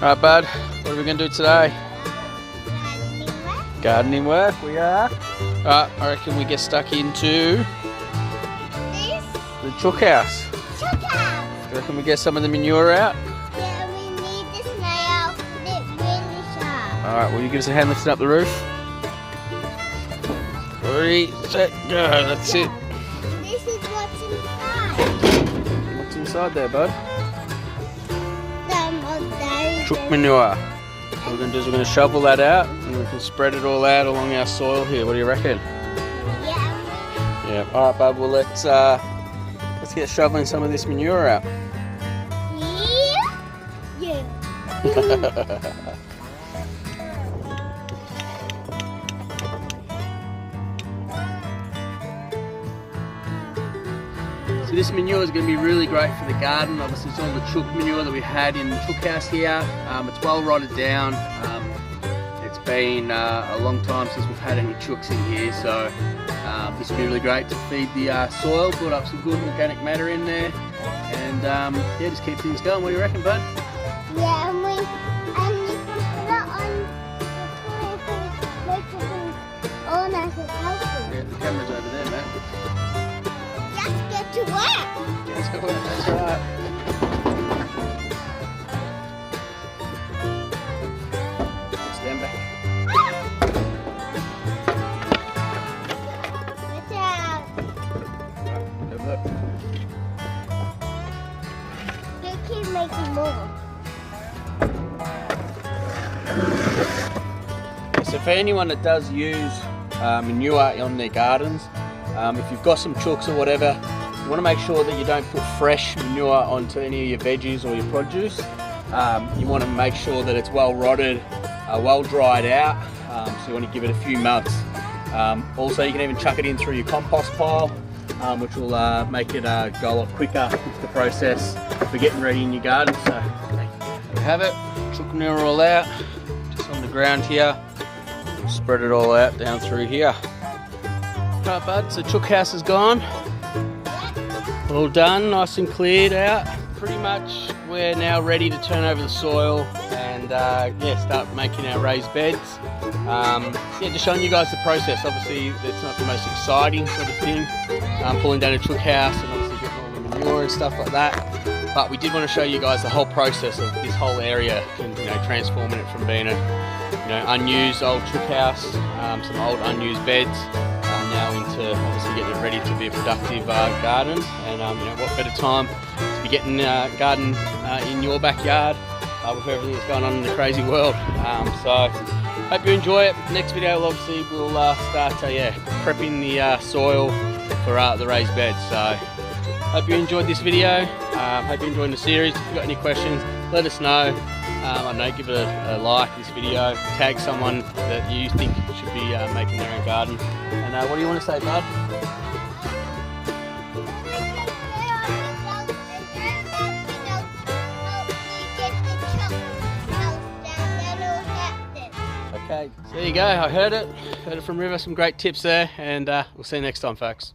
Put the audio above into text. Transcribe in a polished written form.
Alright bud, what are we going to do today? Gardening work, we are. Alright, I reckon we get stuck into the chook house. Chook house! I reckon we get some of the manure out? Yeah, we need this nail to get really sharp. Alright, will you give us a hand lifting up the roof? 3, set, go, that's it. This is what's inside. What's inside there, bud? Some of those. Chook manure. What we're going to do is we're going to shovel that out and we can spread it all out along our soil here. What do you reckon? Yeah. Yeah. Alright bud, well let's get shoveling some of this manure out. Yeah. So this manure is going to be really great for the garden. Obviously it's all the chook manure that we had in the chook house here. It's well rotted down. It's been a long time since we've had any chooks in here, so this will be really great to feed the soil, build up some good organic matter in there, and yeah, just keep things going. What do you reckon, bud? Yeah, and you can put it on the make it all nice and healthy. Yeah, the camera's over there, Matt. Just get to work. Let's go, that's right. Stand back. Watch out. Have a look. You keep making more. So for anyone that does use manure on their gardens, if you've got some chooks or whatever, you want to make sure that you don't put fresh manure onto any of your veggies or your produce. You want to make sure that it's well rotted, well dried out, so you want to give it a few months. Also you can even chuck it in through your compost pile, which will make it go a lot quicker with the process for getting ready in your garden. So there you have it, chook manure all out, just on the ground here. We'll spread it all out down through here. Right bud, so chook house is gone. All done, nice and cleared out. Pretty much we're now ready to turn over the soil and yeah, start making our raised beds. Yeah, just showing you guys the process. Obviously it's not the most exciting sort of thing, pulling down a chook house and obviously getting all the manure and stuff like that. But we did want to show you guys the whole process of this whole area, and transforming it from being a unused old chook house, some old unused beds, now into obviously getting it ready to be a productive garden. And what better time to be getting garden in your backyard with everything that's going on in the crazy world. So hope you enjoy it. Next video obviously we'll start prepping the soil for the raised beds. So hope you enjoyed this video. Hope you're enjoying the series. If you've got any questions, let us know. I know, give it a like this video, tag someone that you think should be making their own garden. And what do you want to say, bud? Okay, so there you go. I heard it from River, some great tips there, and we'll see you next time, folks.